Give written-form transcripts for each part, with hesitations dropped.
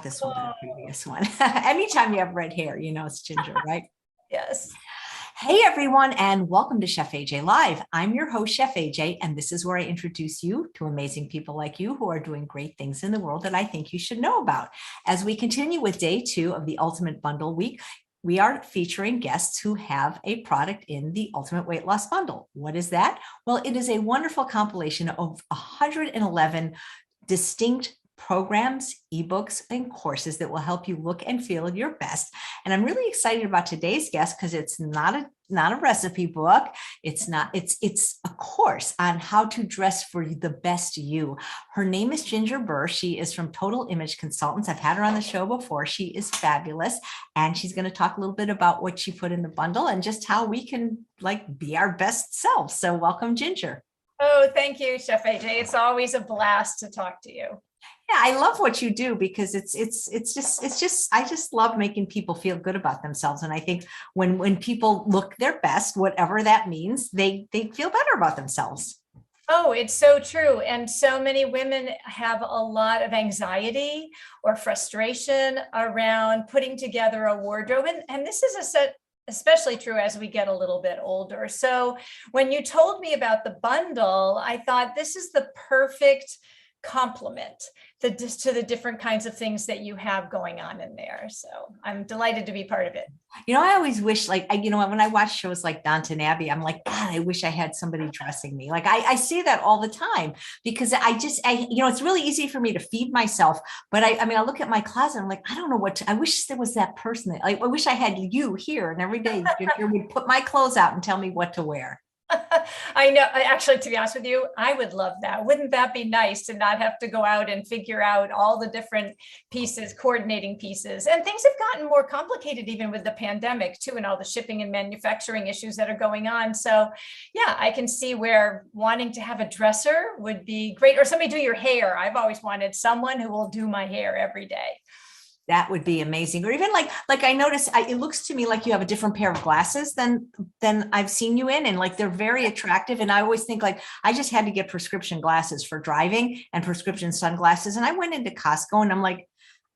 This one than the previous one. Anytime you have red hair, you know it's Ginger, right? Yes. Hey everyone, and welcome to Chef AJ Live. I'm your host, Chef AJ, and this is where I introduce you to amazing people like you who are doing great things in the world that I think you should know about. As we continue with day 2 of the Ultimate Bundle Week, we are featuring guests who have a product in the Ultimate Weight Loss Bundle. What is that? Well, it is a wonderful compilation of 111 distinct programs, ebooks, and courses that will help you look and feel your best. And I'm really excited about today's guest because it's not a recipe book. It's a course on how to dress for the best you. Her name is Ginger Burr. She is from Total Image Consultants. I've had her on the show before. She is fabulous. And she's going to talk a little bit about what she put in the bundle and just how we can be our best selves. So welcome, Ginger. Oh, thank you, Chef AJ. It's always a blast to talk to you. Yeah, I love what you do because I just love making people feel good about themselves. And I think when people look their best, whatever that means, they feel better about themselves. Oh, it's so true. And so many women have a lot of anxiety or frustration around putting together a wardrobe. And this is especially true as we get a little bit older. So when you told me about the bundle, I thought this is the perfect complement to the different kinds of things that you have going on in there. So I'm delighted to be part of it. You know, I always wish when I watch shows like Downton Abbey, I'm like, God, I wish I had somebody dressing me. I see that all the time because it's really easy for me to feed myself. But I look at my closet, I'm like, I don't know I wish there was that person I wish I had you here and every day you would put my clothes out and tell me what to wear. I know. Actually, to be honest with you, I would love that. Wouldn't that be nice to not have to go out and figure out all the different pieces, coordinating pieces? And things have gotten more complicated even with the pandemic too, and all the shipping and manufacturing issues that are going on. So yeah, I can see where wanting to have a dresser would be great, or somebody do your hair. I've always wanted someone who will do my hair every day. That would be amazing. Or even like I notice, it looks to me like you have a different pair of glasses than I've seen you in, and they're very attractive. And I always think I just had to get prescription glasses for driving and prescription sunglasses. And I went into Costco and I'm like,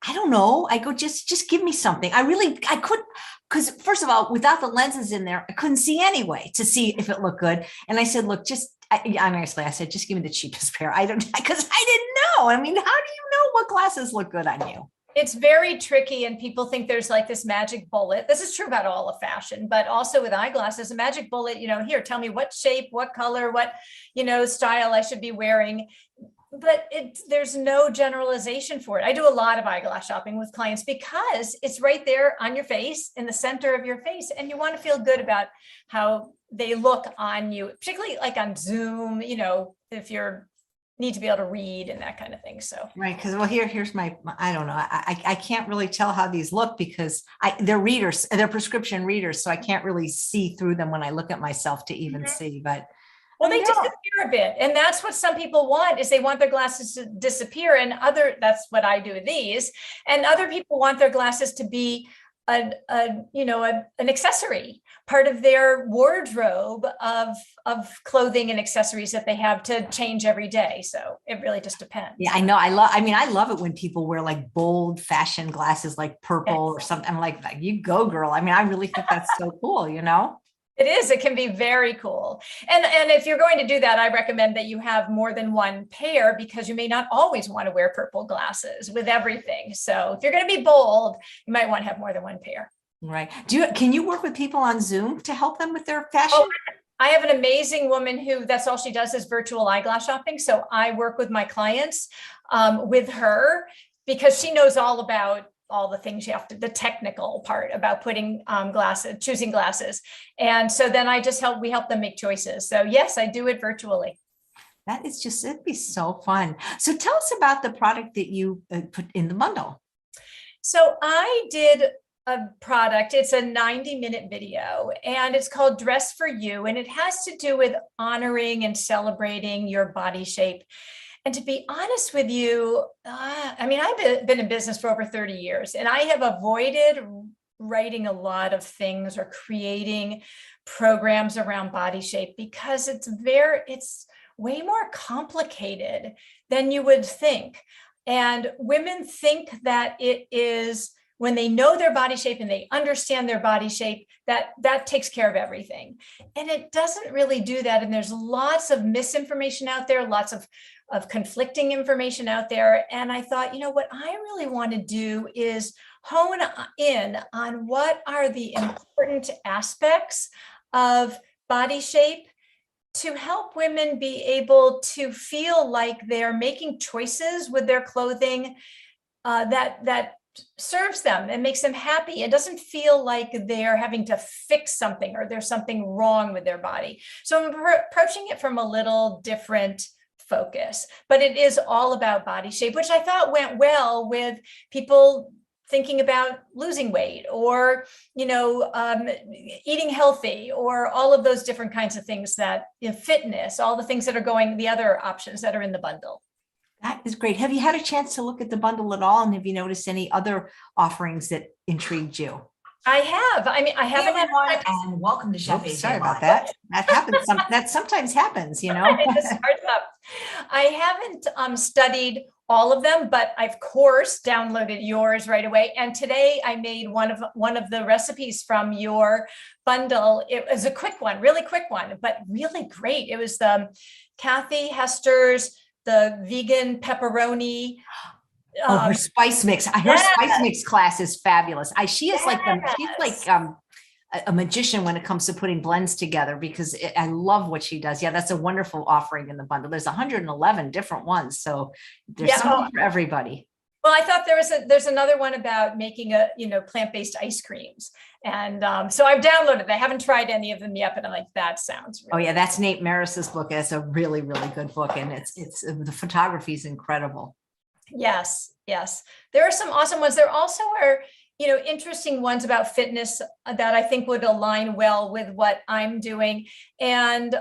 I don't know. I go, just give me something. I could, because first of all, without the lenses in there, I couldn't see anyway to see if it looked good. And I said, look, honestly, I said, just give me the cheapest pair. Because I didn't know. I mean, how do you know what glasses look good on you? It's very tricky, and people think there's this magic bullet. This is true about all of fashion, but also with eyeglasses, a magic bullet, here, tell me what shape, what color, what, style I should be wearing. But there's no generalization for it. I do a lot of eyeglass shopping with clients because it's right there on your face, in the center of your face. And you want to feel good about how they look on you, particularly on Zoom, if you're need to be able to read and that kind of thing. So right, because here's my I don't know, I can't really tell how these look because they're prescription readers, so I can't really see through them when I look at myself to even see. But well, they disappear a bit, and that's what some people want, is they want their glasses to disappear, and that's what I do with these. And other people want their glasses to be an accessory, part of their wardrobe of clothing and accessories that they have to change every day. So it really just depends. Yeah, I know. I love it when people wear bold fashion glasses, like purple or something. I'm like, you go, girl. I really think that's so cool, It is. It can be very cool. And if you're going to do that, I recommend that you have more than one pair, because you may not always want to wear purple glasses with everything. So if you're going to be bold, you might want to have more than one pair. Right. Can you work with people on Zoom to help them with their fashion? Oh, I have an amazing woman who that's all she does is virtual eyeglass shopping. So I work with my clients with her because she knows all about all the things you have to, the technical part about putting choosing glasses. And so then we help them make choices. So yes, I do it virtually. It'd be so fun. So tell us about the product that you put in the bundle. So I did a product. It's a 90-minute video, and it's called Dress for You. And it has to do with honoring and celebrating your body shape. And to be honest with you, I've been in business for over 30 years, and I have avoided writing a lot of things or creating programs around body shape because it's way more complicated than you would think. And women think that it is when they know their body shape and they understand their body shape, that takes care of everything. And it doesn't really do that. And there's lots of misinformation out there, lots of conflicting information out there. And I thought, what I really want to do is hone in on what are the important aspects of body shape to help women be able to feel like they're making choices with their clothing that serves them and makes them happy. It doesn't feel like they're having to fix something or there's something wrong with their body. So I'm approaching it from a little different focus, but it is all about body shape, which I thought went well with people thinking about losing weight or, eating healthy or all of those different kinds of things that, fitness, all the things that are going, the other options that are in the bundle. That is great. Have you had a chance to look at the bundle at all? And have you noticed any other offerings that intrigued you? I have. I mean, I haven't had one, and welcome to Chef AJ. Sorry about that. That happens. That sometimes happens, It just starts up. I haven't studied all of them, but I, of course, downloaded yours right away. And today I made one of the recipes from your bundle. It was a quick one, really quick one, but really great. It was the Kathy Hester's the vegan pepperoni. Her spice mix. Her spice mix class is fabulous. She is she's like a magician when it comes to putting blends together because I love what she does. Yeah, that's a wonderful offering in the bundle. There's 111 different ones, so there's something for everybody. Well, I thought there's another one about making plant-based ice creams. And so I've downloaded. I haven't tried any of them yet, but I'm like, that sounds really yeah, that's Nate Maris's book. It's a really, really good book. And it's the photography is incredible. Yes. There are some awesome ones. There also are, interesting ones about fitness that I think would align well with what I'm doing. And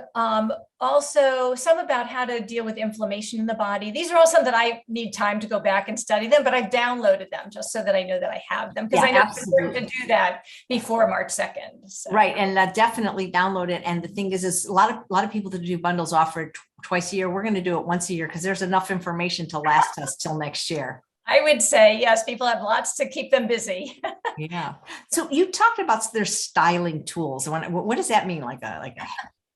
also some about how to deal with inflammation in the body. These are all some that I need time to go back and study them, but I've downloaded them just so that I know that I have them because I know it's important to do that before March 2nd. So. Right. And definitely download it. And the thing is a lot of people that do bundles offer it twice a year. We're going to do it once a year because there's enough information to last us till next year. I would say, yes, people have lots to keep them busy. Yeah. So you talked about their styling tools. What does that mean? Like a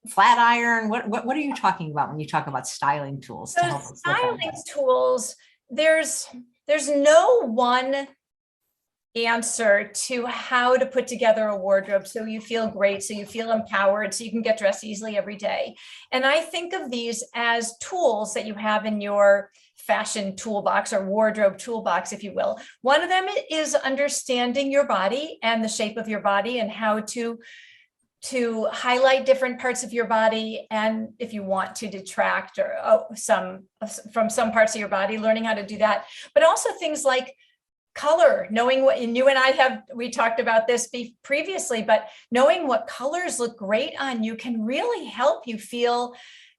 flat iron? What are you talking about when you talk about styling tools? So styling tools, there's no one answer to how to put together a wardrobe so you feel great, so you feel empowered, so you can get dressed easily every day. And I think of these as tools that you have in your fashion toolbox or wardrobe toolbox, if you will. One of them is understanding your body and the shape of your body and how to highlight different parts of your body. And if you want to detract or from some parts of your body, learning how to do that, but also things like color, knowing what, and you and we talked about this previously, but knowing what colors look great on you can really help you feel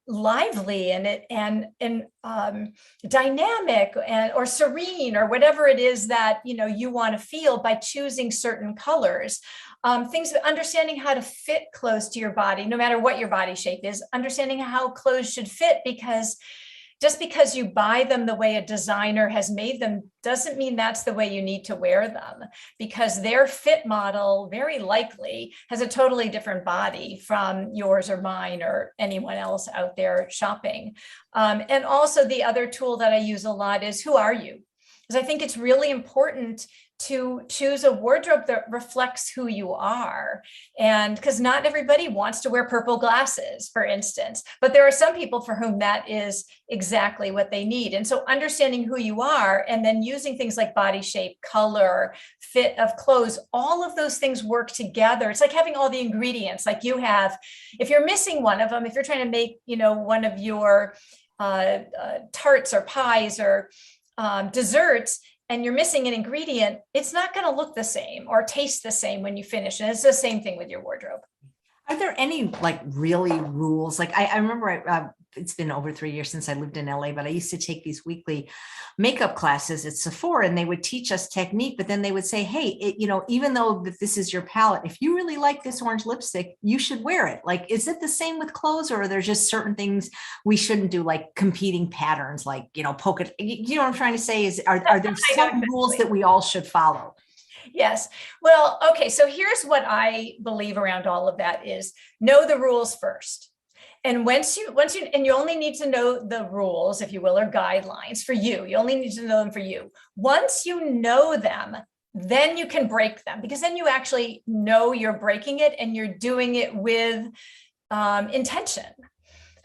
lively and dynamic or serene or whatever it is that you want to feel by choosing certain colors. Understanding how to fit clothes to your body, no matter what your body shape is, understanding how clothes should fit, because just because you buy them the way a designer has made them doesn't mean that's the way you need to wear them, because their fit model very likely has a totally different body from yours or mine or anyone else out there shopping. And also the other tool that I use a lot is, who are you? Because I think it's really important to choose a wardrobe that reflects who you are. And because not everybody wants to wear purple glasses, for instance, but there are some people for whom that is exactly what they need. And so understanding who you are and then using things like body shape, color, fit of clothes, all of those things work together. It's like having all the ingredients like you have. If you're missing one of them, if you're trying to make, one of your tarts or pies or desserts, and you're missing an ingredient, it's not going to look the same or taste the same when you finish. And it's the same thing with your wardrobe. Are there any really rules? Like I remember it's been over 3 years since I lived in LA, but I used to take these weekly makeup classes at Sephora, and they would teach us technique, but then they would say, hey, even though this is your palette, if you really like this orange lipstick, you should wear it. Like, is it the same with clothes, or are there just certain things we shouldn't do, like competing patterns, like, polka, you know what I'm trying to say is, are there some rules that we all should follow? Yes. Well, okay. So here's what I believe around all of that is know the rules first. And once you, and you only need to know the rules, if you will, or guidelines for you. You only need to know them for you. Once you know them, then you can break them, because then you actually know you're breaking it and you're doing it with intention.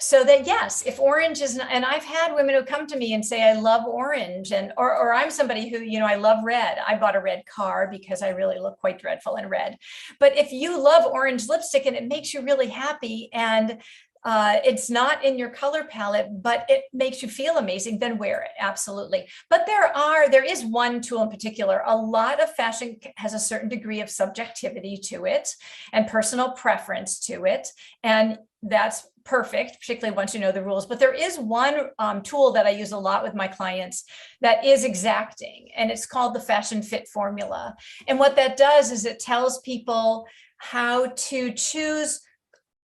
So that, yes, if orange is, and I've had women who come to me and say, I love orange, and, or I'm somebody who, I love red. I bought a red car because I really look quite dreadful in red. But if you love orange lipstick and it makes you really happy, and it's not in your color palette, but it makes you feel amazing, then wear it. Absolutely. But there is one tool in particular. A lot of fashion has a certain degree of subjectivity to it and personal preference to it. And that's perfect, particularly once you know the rules. But there is one tool that I use a lot with my clients that is exacting, and it's called the Fashion Fit Formula. And what that does is it tells people how to choose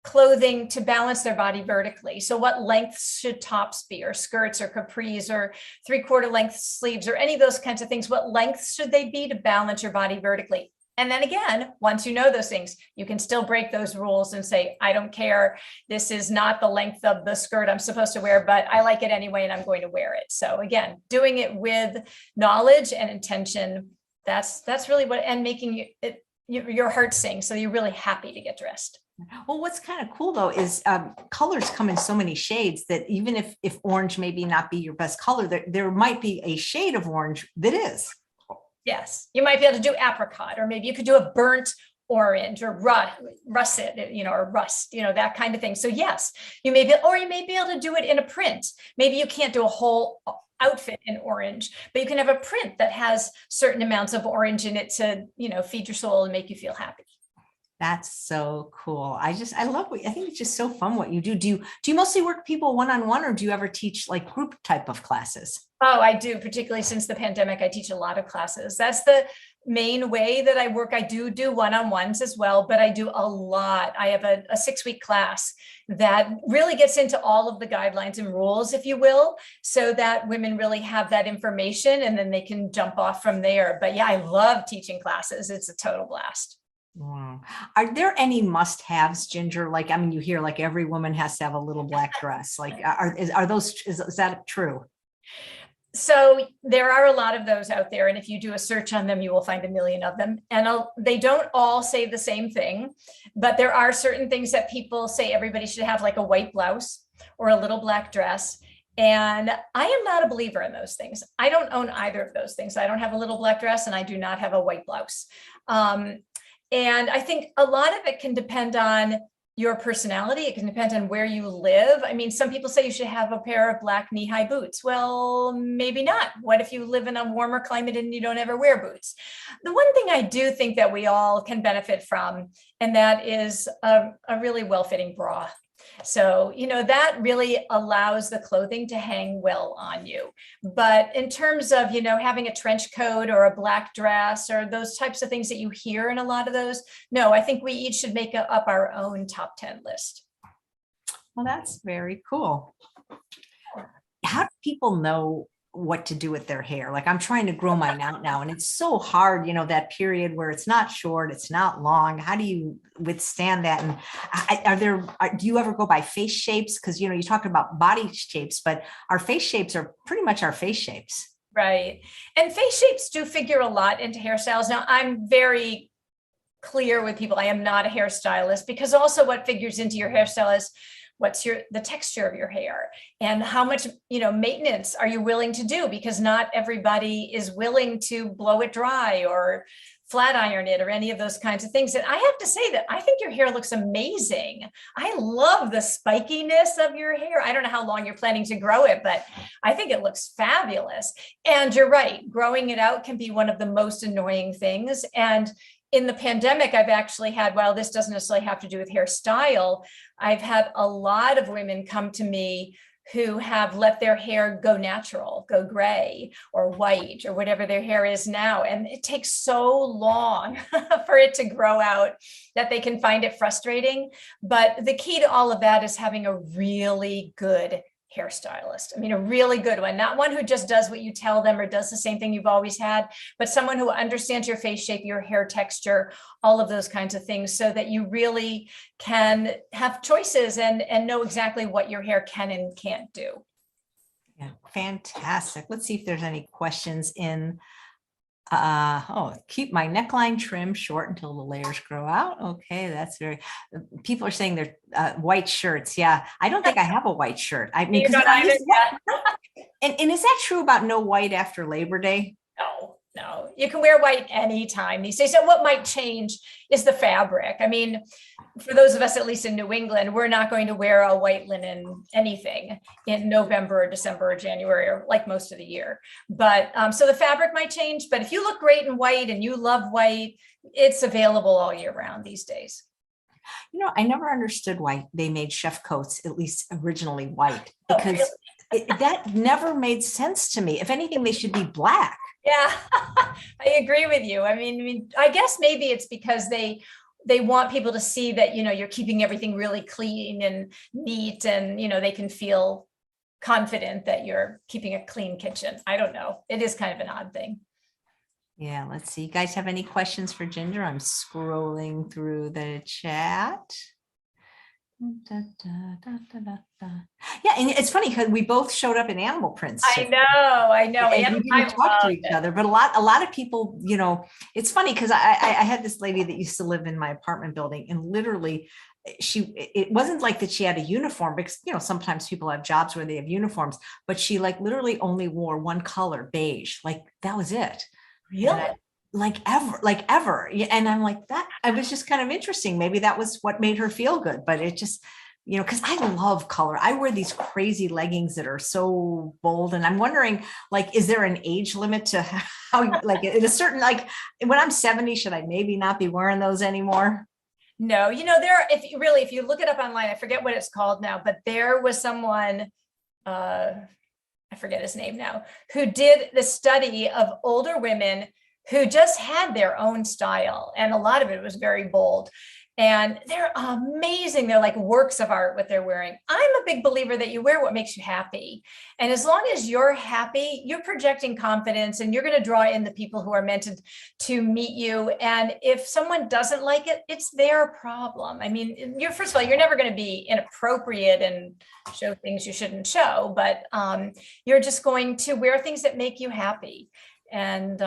clothing to balance their body vertically. So what lengths should tops be, or skirts, or capris, or 3/4 length sleeves, or any of those kinds of things? What lengths should they be to balance your body vertically? And then again, once you know those things, you can still break those rules and say, I don't care. This is not the length of the skirt I'm supposed to wear, but I like it anyway, and I'm going to wear it. So again, doing it with knowledge and intention, that's really what, and making your heart sing. So you're really happy to get dressed. Well, what's kind of cool though is colors come in so many shades that even if orange maybe not be your best color, there might be a shade of orange that is. Yes, you might be able to do apricot, or maybe you could do a burnt orange, or russet, or rust, that kind of thing. So yes, you may be able to do it in a print. Maybe you can't do a whole outfit in orange, but you can have a print that has certain amounts of orange in it to, feed your soul and make you feel happy. That's so cool. I love I think it's just so fun what you do. Do you mostly work people one-on-one, or do you ever teach like group type of classes? Oh, I do. Particularly since the pandemic, I teach a lot of classes. That's the main way that I work. I do one-on-ones as well, but I do a lot. I have a 6-week class that really gets into all of the guidelines and rules, if you will, so that women really have that information and then they can jump off from there. But yeah, I love teaching classes. It's a total blast. Wow. Are there any must-haves, Ginger? Like, I mean, you hear like every woman has to have a little black dress. Like, is that true? So there are a lot of those out there. And if you do a search on them, you will find a million of them. And they don't all say the same thing, but there are certain things that people say everybody should have, like a white blouse or a little black dress. And I am not a believer in those things. I don't own either of those things. I don't have a little black dress, and I do not have a white blouse. And I think a lot of it can depend on your personality. It can depend on where you live. I mean, some people say you should have a pair of black knee-high boots. Well, maybe not. What if you live in a warmer climate and you don't ever wear boots? The one thing I do think that we all can benefit from, and that is a really well-fitting bra. So, that really allows the clothing to hang well on you. But in terms of, having a trench coat or a black dress or those types of things that you hear in a lot of those, no, I think we each should make up our own top 10 list. Well, that's very cool. How do people know what to do with their hair? Like, I'm trying to grow mine out now, and it's so hard, that period where it's not short, it's not long. How do you withstand that? And do you ever go by face shapes? Because, you talk about body shapes, but our face shapes are pretty much our face shapes. Right. And face shapes do figure a lot into hairstyles. Now, I'm very clear with people, I am not a hairstylist, because also what figures into your hairstyle is what's the texture of your hair, and how much, maintenance are you willing to do? Because not everybody is willing to blow it dry or flat iron it or any of those kinds of things. And I have to say that I think your hair looks amazing. I love the spikiness of your hair. I don't know how long you're planning to grow it, but I think it looks fabulous. And you're right, growing it out can be one of the most annoying things. And in the pandemic, I've actually had, while this doesn't necessarily have to do with hairstyle, I've had a lot of women come to me who have let their hair go natural, go gray or white or whatever their hair is now. And it takes so long for it to grow out that they can find it frustrating. But the key to all of that is having a really good hairstylist. I mean, a really good one, not one who just does what you tell them or does the same thing you've always had, but someone who understands your face shape, your hair texture, all of those kinds of things, so that you really can have choices and know exactly what your hair can and can't do. Yeah, fantastic. Let's see if there's any questions in. Keep my neckline trim short until the layers grow out. Okay, that's very. People are saying they're white shirts. Yeah, I don't think I have a white shirt. I mean, because and is that true about no white after Labor Day? No, you can wear white anytime these days. So what might change is the fabric. I mean, for those of us, at least in New England, we're not going to wear a white linen anything in November or December or January, or like most of the year. But so the fabric might change, but if you look great in white and you love white, it's available all year round these days. You know, I never understood why they made chef coats, at least originally, white, because that never made sense to me. If anything, they should be black. Yeah, I agree with you. I mean, I guess maybe it's because they want people to see that, you know, you're keeping everything really clean and neat, and, you know, they can feel confident that you're keeping a clean kitchen. I don't know. It is kind of an odd thing. Yeah, let's see. You guys have any questions for Ginger? I'm scrolling through the chat. Da, da, da. Yeah, and it's funny because we both showed up in animal prints. I know. And we didn't talk to each other, but a lot of people, you know, it's funny because I had this lady that used to live in my apartment building, and literally it wasn't like that she had a uniform, because, you know, sometimes people have jobs where they have uniforms, but she like literally only wore one color, beige. Like that was it. Really? Like ever. And I'm like, that, I was just kind of interesting. Maybe that was what made her feel good, but it just, you know, because I love color. I wear these crazy leggings that are so bold. And I'm wondering, like, is there an age limit to how, like, at a certain, like, when I'm 70, should I maybe not be wearing those anymore? No, you know, if you look it up online, I forget what it's called now, but there was someone, I forget his name now, who did the study of older women who just had their own style. And a lot of it was very bold. And they're amazing. They're like works of art, what they're wearing. I'm a big believer that you wear what makes you happy. And as long as you're happy, you're projecting confidence, and you're going to draw in the people who are meant to meet you. And if someone doesn't like it, it's their problem. I mean, first of all, you're never going to be inappropriate and show things you shouldn't show, but you're just going to wear things that make you happy. And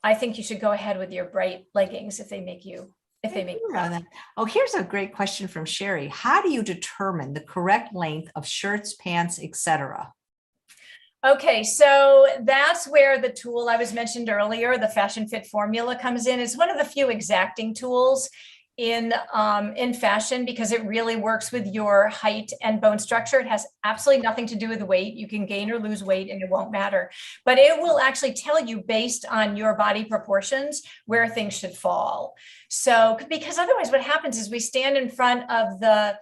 I think you should go ahead with your bright leggings if they make you that. Oh, here's a great question from Sherry. How do you determine the correct length of shirts, pants, etc.? Okay, so that's where the tool I was mentioned earlier, the Fashion Fit formula, comes in. It's one of the few exacting tools in fashion, because it really works with your height and bone structure. It has absolutely nothing to do with weight. You can gain or lose weight and it won't matter, but it will actually tell you based on your body proportions where things should fall. So, because otherwise what happens is we stand in front of the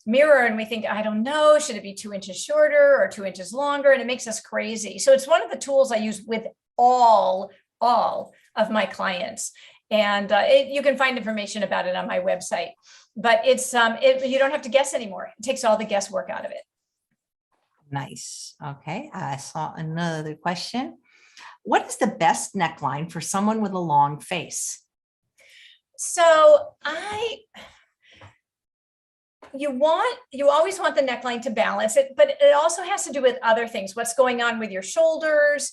mirror and we think, I don't know, should it be 2 inches shorter or 2 inches longer? And it makes us crazy. So it's one of the tools I use with all of my clients. And you can find information about it on my website, but it's you don't have to guess anymore. It takes all the guesswork out of it. Nice. Okay, I saw another question. What is the best neckline for someone with a long face? So you always want the neckline to balance it, but it also has to do with other things. What's going on with your shoulders,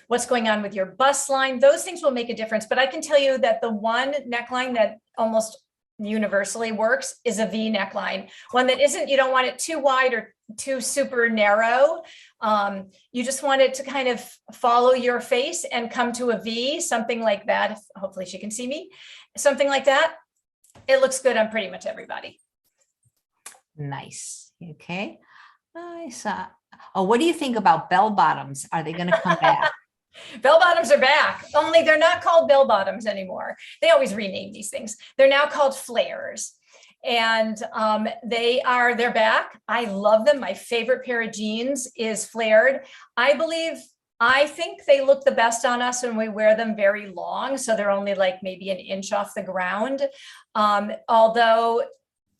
what's going on with your bust line, those things will make a difference. But I can tell you that the one neckline that almost universally works is a V neckline, one that isn't, you don't want it too wide or too super narrow. You just want it to kind of follow your face and come to a V, something like that. Hopefully she can see me, something like that. It looks good on pretty much everybody. Nice. Okay. I saw. Oh, what do you think about bell bottoms? Are they going to come back? Bell bottoms are back, only they're not called bell bottoms anymore. They always rename these things. They're now called flares. And they're back. I love them. My favorite pair of jeans is flared. I think they look the best on us when we wear them very long. So they're only like maybe an inch off the ground. Although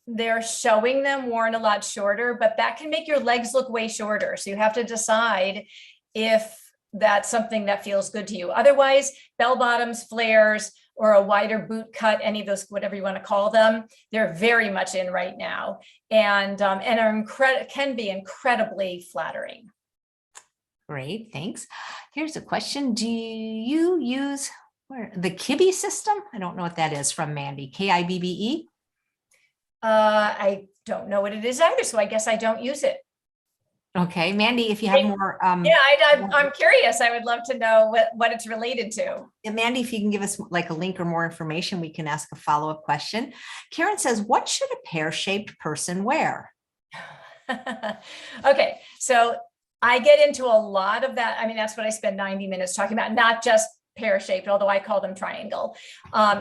they're showing them worn a lot shorter, but that can make your legs look way shorter. So you have to decide if that's something that feels good to you. Otherwise, bell bottoms, flares, or a wider boot cut, any of those, whatever you want to call them, they're very much in right now, and can be incredibly flattering. Great, thanks. Here's a question. Do you use the Kibbe system? I don't know what that is, from Mandy, Kibbe. I don't know what it is either, so I guess I don't use it. Okay, Mandy, if you have more. Yeah, I'm curious. I would love to know what it's related to. Mandy, if you can give us like a link or more information, we can ask a follow-up question. Karen says, what should a pear-shaped person wear? Okay, so I get into a lot of that. I mean, that's what I spend 90 minutes talking about, not just pear-shaped, although I call them triangle,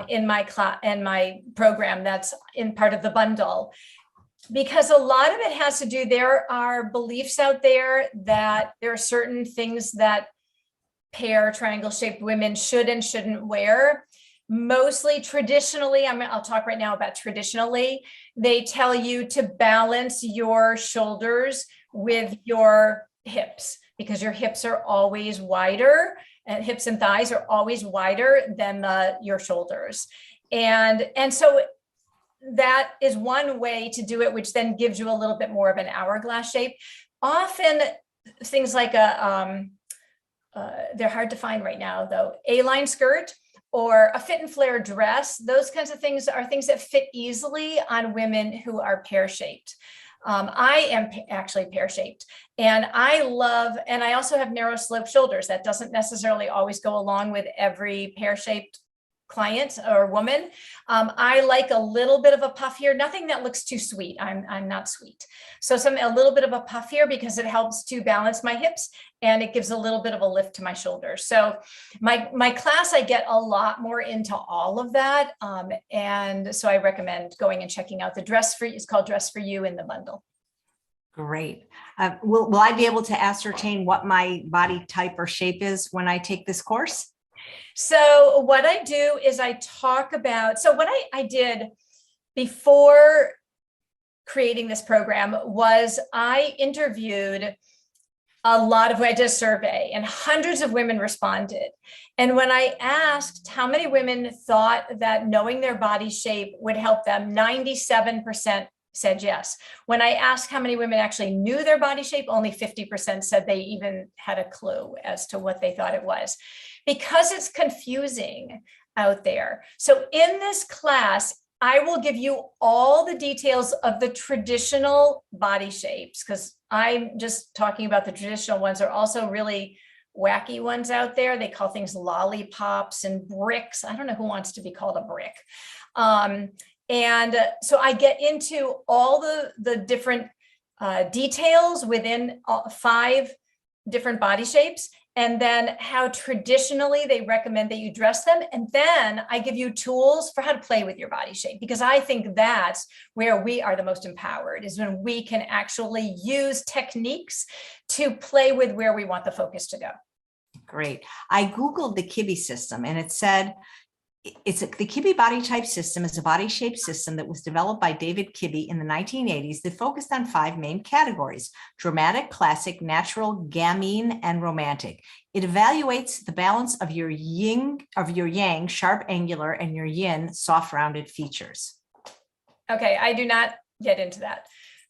in my program that's in part of the bundle. Because a lot of it has to do, there are beliefs out there that there are certain things that triangle shaped women should and shouldn't wear. Mostly traditionally, I'll talk right now about traditionally, they tell you to balance your shoulders with your hips, because your hips are always wider, and hips and thighs are always wider than your shoulders. And so that is one way to do it, which then gives you a little bit more of an hourglass shape. Often things like they're hard to find right now though, A-line skirt or a fit and flare dress, those kinds of things are things that fit easily on women who are pear-shaped. I am actually pear-shaped, and I also have narrow slope shoulders. That doesn't necessarily always go along with every pear-shaped client or woman. I like a little bit of a puff here, nothing that looks too sweet. I'm not sweet. So a little bit of a puff here, because it helps to balance my hips and it gives a little bit of a lift to my shoulders. So my class, I get a lot more into all of that. And so I recommend going and checking out the it's called Dress for You in the bundle. Great. Will I be able to ascertain what my body type or shape is when I take this course? So what I do is I talk about, so what I did before creating this program was I interviewed I did a survey, and hundreds of women responded. And when I asked how many women thought that knowing their body shape would help them, 97% said yes. When I asked how many women actually knew their body shape, only 50% said they even had a clue as to what they thought it was, because it's confusing out there. So in this class, I will give you all the details of the traditional body shapes, because I'm just talking about the traditional ones. There are also really wacky ones out there. They call things lollipops and bricks. I don't know who wants to be called a brick. And so I get into all the different details within 5 different body shapes, and then how traditionally they recommend that you dress them. And then I give you tools for how to play with your body shape, because I think that's where we are the most empowered, is when we can actually use techniques to play with where we want the focus to go. Great. I Googled the Kibbe system, and it said, the Kibbe body type system is a body shape system that was developed by David Kibbe in the 1980s that focused on 5 main categories: dramatic, classic, natural, gamine, and romantic. It evaluates the balance of your yang, sharp, angular, and your yin, soft, rounded features. Okay, I do not get into that.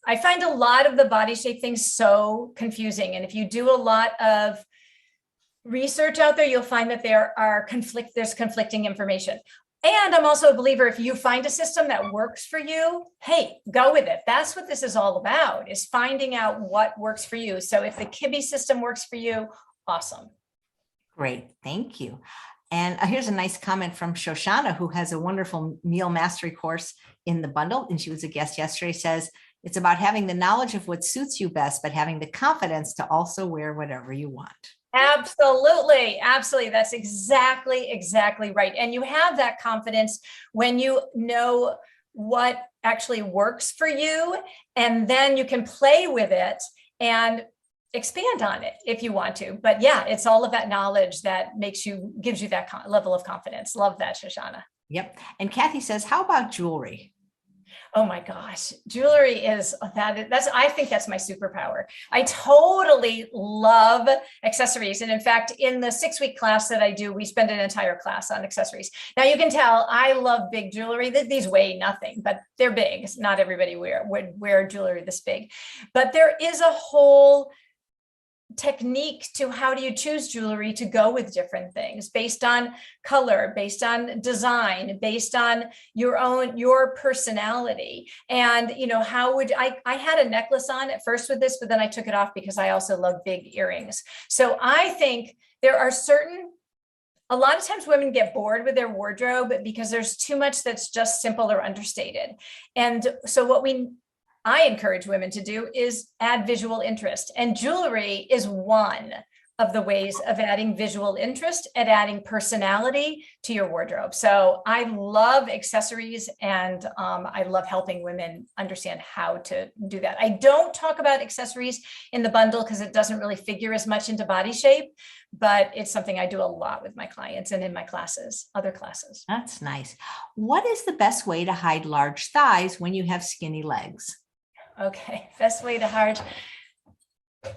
I find a lot of the body shape things so confusing. And if you do a lot of research out there, you'll find that there's conflicting information. And I'm also a believer, if you find a system that works for you, hey, go with it. That's what this is all about, is finding out what works for you. So if the Kibbe system works for you, awesome. Great, thank you. And here's a nice comment from Shoshana, who has a wonderful meal mastery course in the bundle, and she was a guest yesterday. Says, it's about having the knowledge of what suits you best, but having the confidence to also wear whatever you want. Absolutely. Absolutely. That's exactly right. And you have that confidence when you know what actually works for you, and then you can play with it and expand on it if you want to. But yeah, it's all of that knowledge that gives you that level of confidence. Love that, Shoshana. Yep. And Kathy says, how about jewelry? Oh my gosh, jewelry I think that's my superpower. I totally love accessories. And in fact, in the 6-week class that I do, we spend an entire class on accessories. Now you can tell I love big jewelry. These weigh nothing, but they're big. Not everybody would wear jewelry this big, but there is a whole technique to how do you choose jewelry to go with different things based on color, based on design, based on your personality. And how would I had a necklace on at first with this, but then I took it off because I also love big earrings. So I think there are a lot of times women get bored with their wardrobe because there's too much that's just simple or understated. And so I encourage women to do is add visual interest, and jewelry is one of the ways of adding visual interest and adding personality to your wardrobe. So I love accessories, and I love helping women understand how to do that. I don't talk about accessories in the bundle because it doesn't really figure as much into body shape, but it's something I do a lot with my clients and in my classes, other classes. That's nice. What is the best way to hide large thighs when you have skinny legs? Okay, best way to hide.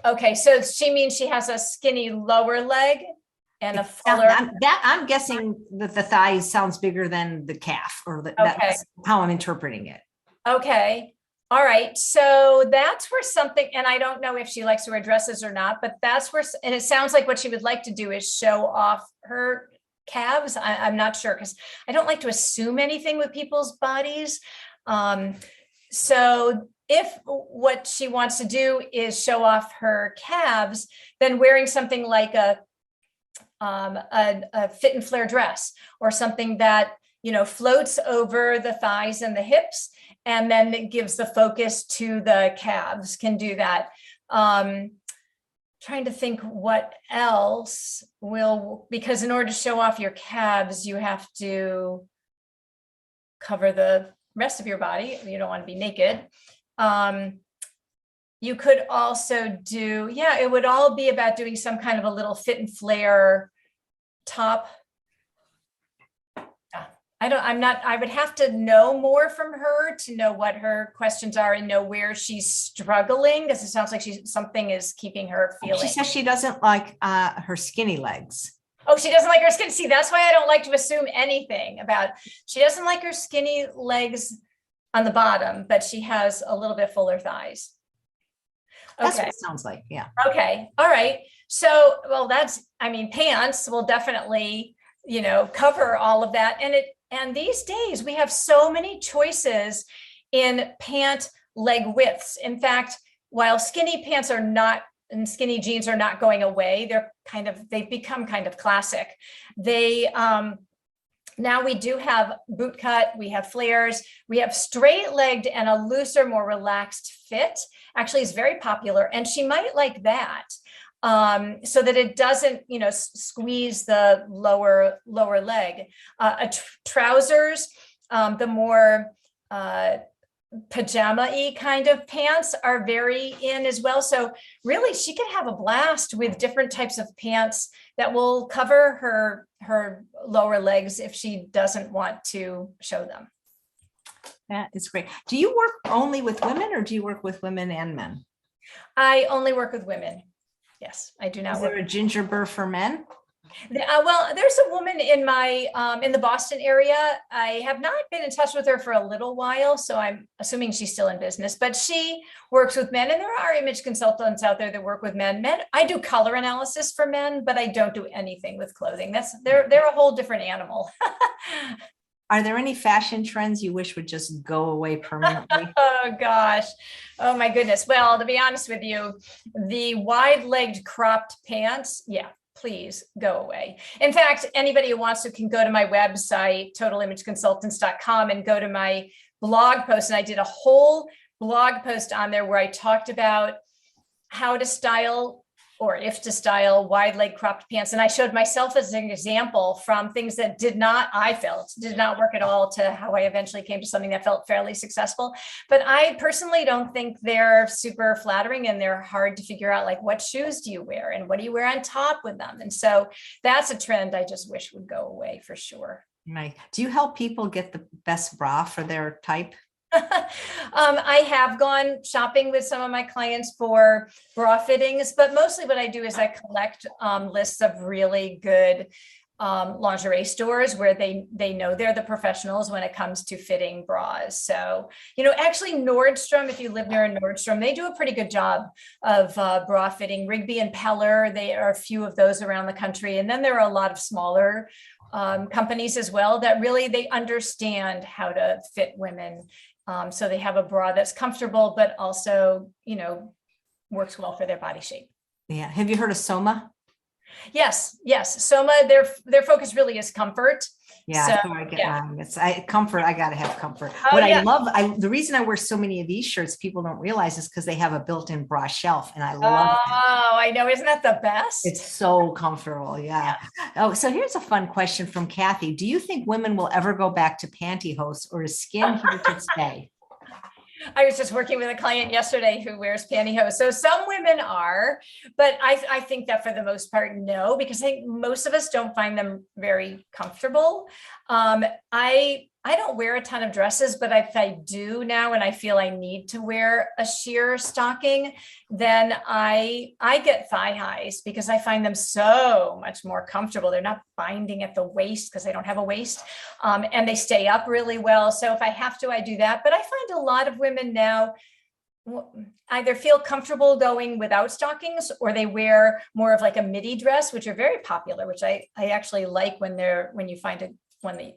Okay, so she means she has a skinny lower leg and a fuller. I'm guessing that the thigh sounds bigger than the calf, or that's how I'm interpreting it. Okay, all right. So that's where something, and I don't know if she likes to wear dresses or not, but that's where, and it sounds like what she would like to do is show off her calves. I'm not sure because I don't like to assume anything with people's bodies. So if what she wants to do is show off her calves, then wearing something like a fit and flare dress, or something that floats over the thighs and the hips, and then it gives the focus to the calves, can do that. Trying to think what else because in order to show off your calves, you have to cover the rest of your body. You don't want to be naked. You could also do, it would all be about doing some kind of a little fit and flare top. I would have to know more from her to know what her questions are and know where she's struggling, because it sounds like something is keeping her feeling. She says she doesn't like her skinny legs. Oh, she doesn't like her skin. See, that's why I don't like to assume anything about, she doesn't like her skinny legs on the bottom, but she has a little bit fuller thighs. Okay. That's what it sounds like. Yeah. Okay. All right. So, pants will definitely, cover all of that. And these days we have so many choices in pant leg widths. In fact, while skinny pants are not, and skinny jeans are not going away, they've become kind of classic. Now we do have boot cut, we have flares, we have straight legged and a looser, more relaxed fit. Actually, is very popular, and she might like that, so that it doesn't, squeeze the lower leg. Trousers, the more pajama-y kind of pants are very in as well. So really, she could have a blast with different types of pants that will cover her lower legs if she doesn't want to show them. That is great. Do you work only with women, or do you work with women and men? I only work with women. Yes, I do not. Is there a ginger burr for men? Well, there's a woman in in the Boston area. I have not been in touch with her for a little while, so I'm assuming she's still in business, but she works with men, and there are image consultants out there that work with men. I do color analysis for men, but I don't do anything with clothing. They're a whole different animal. Are there any fashion trends you wish would just go away permanently? Oh gosh. Oh my goodness. Well, to be honest with you, the wide-legged cropped pants, please go away. In fact, anybody who wants to can go to my website, totalimageconsultants.com, and go to my blog post. And I did a whole blog post on there where I talked about how to style or if to style wide leg cropped pants. And I showed myself as an example from things that I felt did not work at all to how I eventually came to something that felt fairly successful. But I personally don't think they're super flattering, and they're hard to figure out, like, what shoes do you wear and what do you wear on top with them? And so that's a trend I just wish would go away for sure. Right. Do you help people get the best bra for their type? I have gone shopping with some of my clients for bra fittings, but mostly what I do is I collect lists of really good lingerie stores where they know they're the professionals when it comes to fitting bras. So, actually Nordstrom, if you live near a Nordstrom, they do a pretty good job of bra fitting. Rigby and Peller, they are a few of those around the country. And then there are a lot of smaller companies as well that really, they understand how to fit women. So they have a bra that's comfortable, but also, works well for their body shape. Yeah. Have you heard of Soma? Yes. Soma, their focus really is comfort. Yeah, So, that's where I get mine. It's comfort. I gotta have comfort. Oh, What yeah. I love, the reason I wear so many of these shirts, people don't realize, is because they have a built-in bra shelf, and I love it. Oh, I know. Isn't that the best? It's so comfortable. Yeah. Oh, so here's a fun question from Kathy. Do you think women will ever go back to pantyhose, or is skin here to stay? I was just working with a client yesterday who wears pantyhose. So some women are, but I think that for the most part, no, because I think most of us don't find them very comfortable. I don't wear a ton of dresses, but if I do now and I feel I need to wear a sheer stocking, then I get thigh highs because I find them so much more comfortable. They're not binding at the waist because I don't have a waist, and they stay up really well. So if I have to, I do that. But I find a lot of women now either feel comfortable going without stockings, or they wear more of like a midi dress, which are very popular, which I actually like when you find it when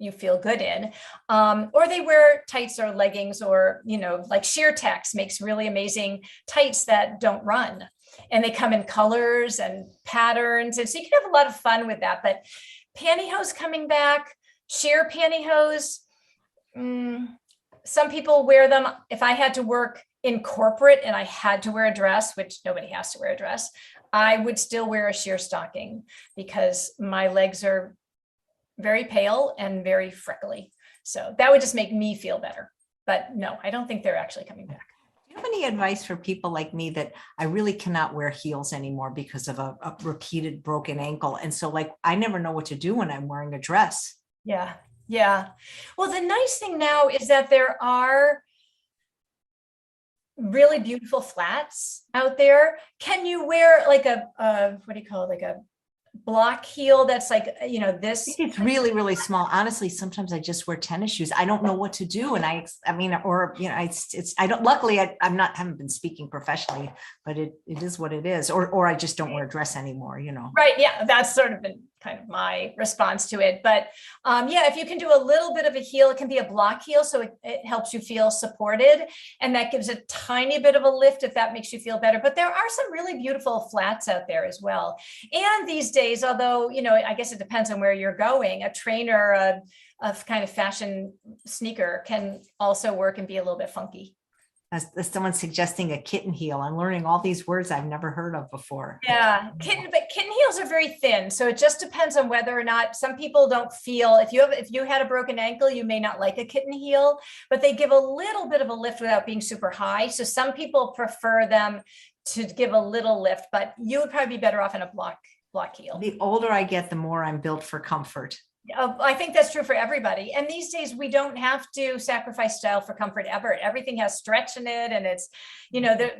you feel good in, or they wear tights or leggings, or, like Sheer-Tex makes really amazing tights that don't run, and they come in colors and patterns. And so you can have a lot of fun with that. But pantyhose coming back, sheer pantyhose, some people wear them. If I had to work in corporate and I had to wear a dress, which nobody has to wear a dress, I would still wear a sheer stocking because my legs are very pale and very freckly. So that would just make me feel better. But no, I don't think they're actually coming back. Do you have any advice for people like me that I really cannot wear heels anymore because of a repeated broken ankle? And so, like, I never know what to do when I'm wearing a dress. Yeah. Well, the nice thing now is that there are really beautiful flats out there. Can you wear like what do you call it? Like a block heel that's like, this? I think it's really, really small. Honestly, sometimes I just wear tennis shoes. I don't know what to do. And I mean, or, I don't, luckily I haven't been speaking professionally, but it is what it is. Or I just don't wear a dress anymore, Right. Yeah. That's sort of been kind of my response to it. But if you can do a little bit of a heel, it can be a block heel. So it helps you feel supported. And that gives a tiny bit of a lift if that makes you feel better. But there are some really beautiful flats out there as well. And these days, although, I guess it depends on where you're going, a trainer, a kind of fashion sneaker can also work and be a little bit funky. As someone suggesting a kitten heel. I'm learning all these words I've never heard of before. Yeah, but kitten heels are very thin. So it just depends on whether or not some people don't feel, if you had a broken ankle, you may not like a kitten heel, but they give a little bit of a lift without being super high. So some people prefer them to give a little lift, but you would probably be better off in a block heel. The older I get, the more I'm built for comfort. I think that's true for everybody. And these days we don't have to sacrifice style for comfort ever. Everything has stretch in it. And it's,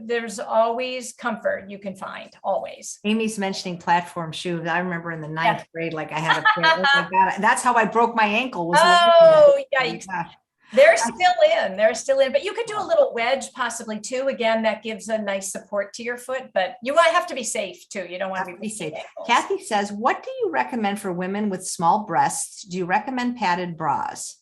there's always comfort you can find, always. Amy's mentioning platform shoes. I remember in the ninth grade, like I had a pair. Oh my God, that's how I broke my ankle. Yeah. They're still in, but you could do a little wedge possibly too. Again, that gives a nice support to your foot, but you have to be safe too. You don't want to be safe. Kathy says, what do you recommend for women with small breasts? Do you recommend padded bras?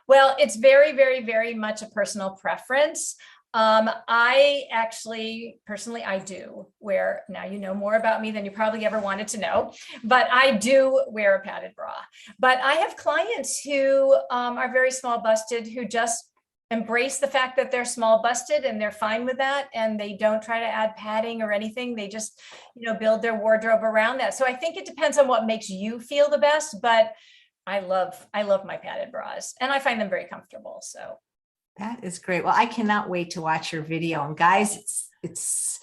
Well, it's very, very, very much a personal preference. I actually, personally, I do wear, now you know more about me than you probably ever wanted to know, but I do wear a padded bra. But I have clients who are very small busted, who just embrace the fact that they're small busted and they're fine with that. And they don't try to add padding or anything. They just, build their wardrobe around that. So I think it depends on what makes you feel the best, but I love my padded bras and I find them very comfortable. So that is great. Well, I cannot wait to watch your video. And guys, it's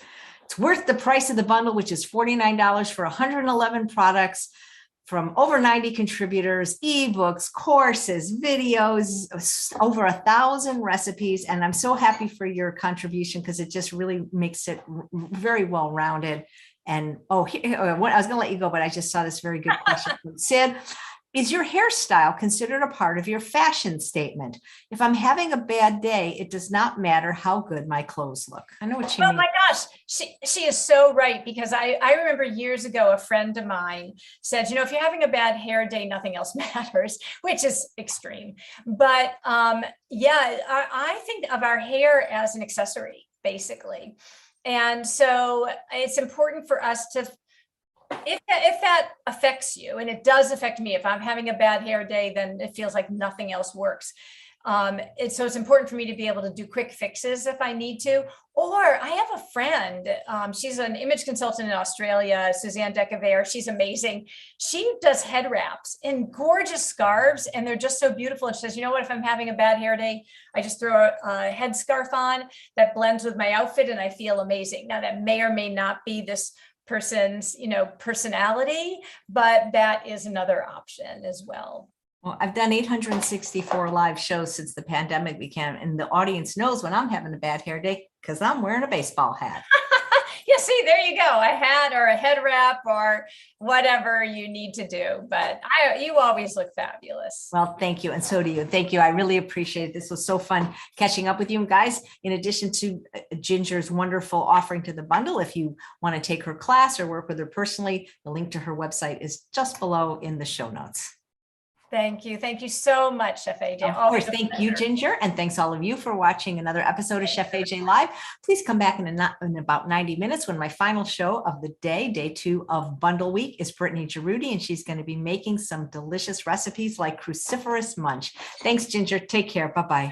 worth the price of the bundle, which is $49 for 111 products from over 90 contributors, ebooks, courses, videos, over 1,000 recipes. And I'm so happy for your contribution because it just really makes it very well-rounded. And I was going to let you go, but I just saw this very good question from Sid. Is your hairstyle considered a part of your fashion statement? If I'm having a bad day, it does not matter how good my clothes look. I know what you mean. Oh my gosh, she is so right, because I remember years ago, a friend of mine said, if you're having a bad hair day, nothing else matters, which is extreme. But I think of our hair as an accessory, basically. And so it's important for us to, if that affects you, and it does affect me, if I'm having a bad hair day, then it feels like nothing else works. So it's important for me to be able to do quick fixes if I need to. Or I have a friend, she's an image consultant in Australia, Suzanne Decaver. She's amazing. She does head wraps in gorgeous scarves, and they're just so beautiful. And she says, if I'm having a bad hair day, I just throw a head scarf on that blends with my outfit and I feel amazing. Now that may or may not be this person's, personality, but that is another option as well. Well, I've done 864 live shows since the pandemic began, and the audience knows when I'm having a bad hair day because I'm wearing a baseball hat. Yeah, see, there you go. A hat or a head wrap or whatever you need to do. But you always look fabulous. Well, thank you. And so do you. Thank you. I really appreciate it. This was so fun catching up with you. And guys, in addition to Ginger's wonderful offering to the bundle, if you want to take her class or work with her personally, the link to her website is just below in the show notes. Thank you. Thank you so much, Chef AJ. Of course. Thank you, Ginger. And thanks all of you for watching another episode of Chef AJ Live. Please come back in about 90 minutes when my final show of the day 2 of Bundle Week, is Brittany Giroudi, and she's going to be making some delicious recipes like cruciferous munch. Thanks, Ginger. Take care. Bye-bye.